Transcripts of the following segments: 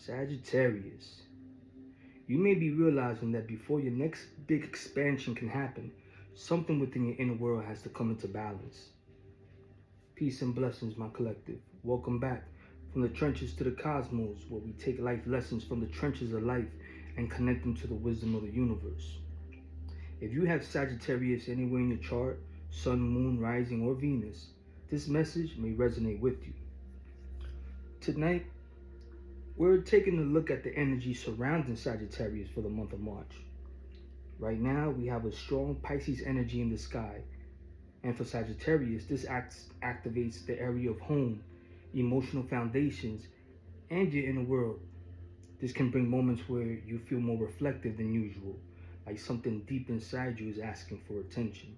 Sagittarius, you may be realizing that before your next big expansion can happen, something within your inner world has to come into balance. Peace and blessings, my collective. Welcome back from the trenches to the cosmos, where we take life lessons from the trenches of life and connect them to the wisdom of the universe. If you have Sagittarius anywhere in your chart, Sun, Moon, Rising, or Venus, this message may resonate with you. Tonight, we're taking a look at the energy surrounding Sagittarius for the month of March. Right now, we have a strong Pisces energy in the sky. And for Sagittarius, this activates the area of home, emotional foundations, and your inner world. This can bring moments where you feel more reflective than usual, like something deep inside you is asking for attention.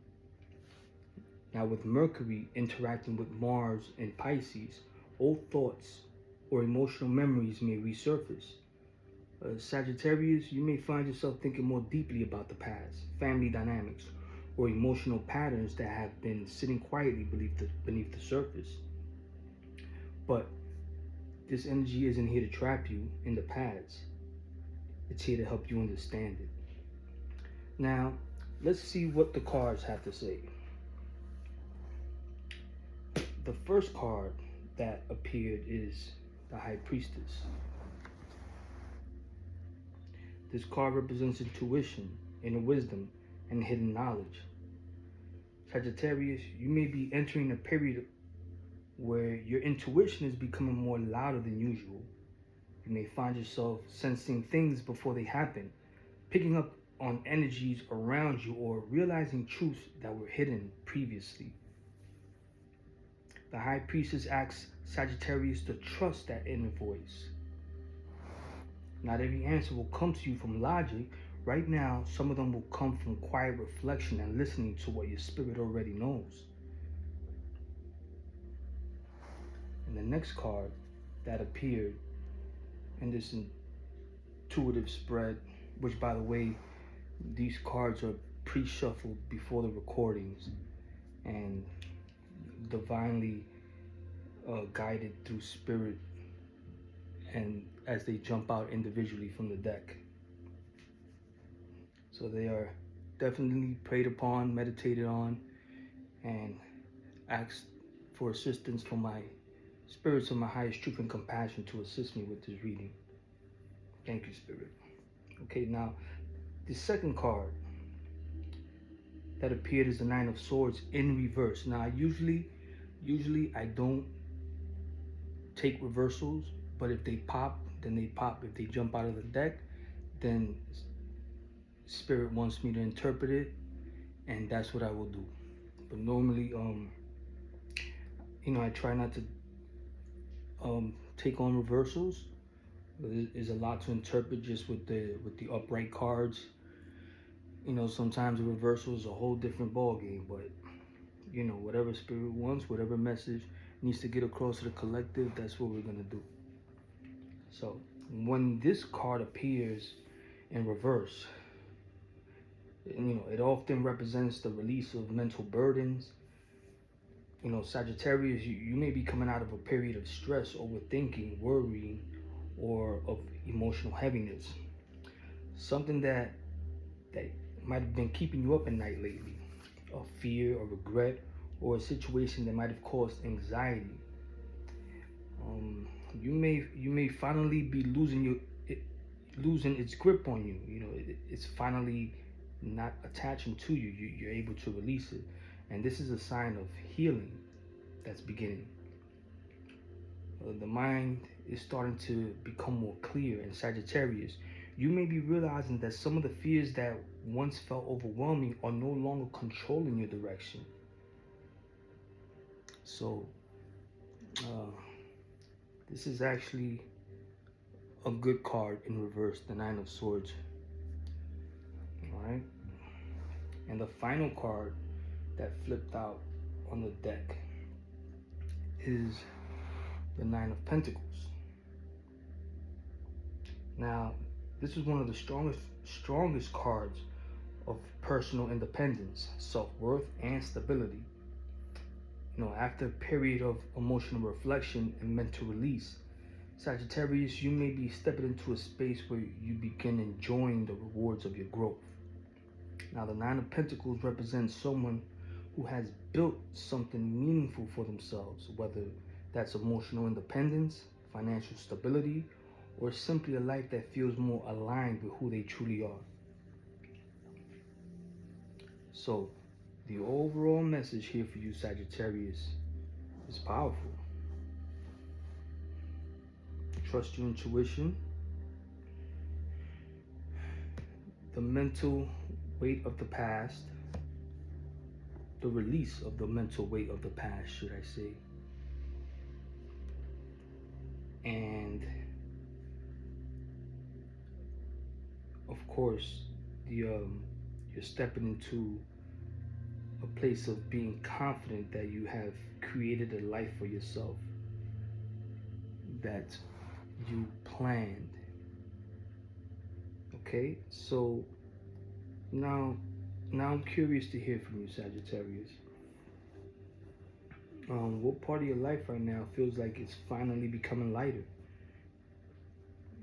Now, with Mercury interacting with Mars and Pisces, old thoughts or emotional memories may resurface. Sagittarius, you may find yourself thinking more deeply about the past, family dynamics, or emotional patterns that have been sitting quietly beneath the surface. But this energy isn't here to trap you in the past. It's here to help you understand it. Now, let's see what the cards have to say. The first card that appeared is the High Priestess. This card represents intuition, inner wisdom, and hidden knowledge. Sagittarius, you may be entering a period where your intuition is becoming more louder than usual. You may find yourself sensing things before they happen, picking up on energies around you, or realizing truths that were hidden previously. The High Priestess asks Sagittarius to trust that inner voice. Not every answer will come to you from logic. Right now, some of them will come from quiet reflection and listening to what your spirit already knows. And the next card that appeared in this intuitive spread, which, by the way, these cards are pre-shuffled before the recordings and divinely guided through spirit, and as they jump out individually from the deck. So they are definitely prayed upon, meditated on, and asked for assistance from my spirits of my highest truth and compassion to assist me with this reading. Thank you, Spirit. Okay, now the second card that appeared is the Nine of Swords in reverse. Now, usually I don't take reversals, but if they pop, then they pop. If they jump out of the deck, then Spirit wants me to interpret it, and that's what I will do. But normally, I try not to take on reversals. There's a lot to interpret just with the upright cards. Sometimes a reversal is a whole different ball game, but whatever Spirit wants, whatever message needs to get across to the collective, that's what we're gonna do. So when this card appears in reverse, it often represents the release of mental burdens. Sagittarius, you may be coming out of a period of stress, overthinking, worrying, or of emotional heaviness. Something that might have been keeping you up at night lately. A fear or regret, or a situation that might have caused anxiety. You may finally be losing its grip on you. It's finally not attaching to you. You're able to release it, and this is a sign of healing that's beginning. The mind is starting to become more clear. In Sagittarius, you may be realizing that some of the fears that once felt overwhelming are no longer controlling your direction. So this is actually a good card in reverse, the Nine of Swords. All right. And the final card that flipped out on the deck is the Nine of Pentacles. Now, this is one of the strongest cards of personal independence, self-worth, and stability. After a period of emotional reflection and mental release, Sagittarius, you may be stepping into a space where you begin enjoying the rewards of your growth. Now, the Nine of Pentacles represents someone who has built something meaningful for themselves, whether that's emotional independence, financial stability, or simply a life that feels more aligned with who they truly are. So, the overall message here for you, Sagittarius, is powerful. Trust your intuition. The mental weight of the past, the release of the mental weight of the past, should I say. And of course, you're stepping into a place of being confident that you have created a life for yourself that you planned. Okay, so now I'm curious to hear from you, Sagittarius. What part of your life right now feels like it's finally becoming lighter?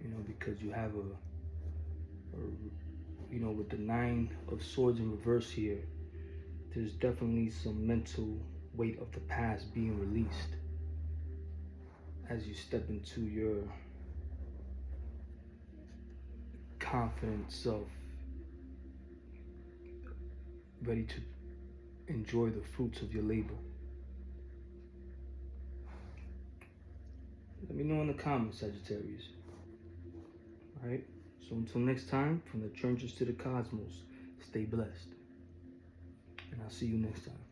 You know, because you have with the Nine of Swords in reverse here, there's definitely some mental weight of the past being released as you step into your confident self, ready to enjoy the fruits of your labor. Let me know in the comments, Sagittarius. Alright? So until next time, from the trenches to the cosmos, stay blessed. And I'll see you next time.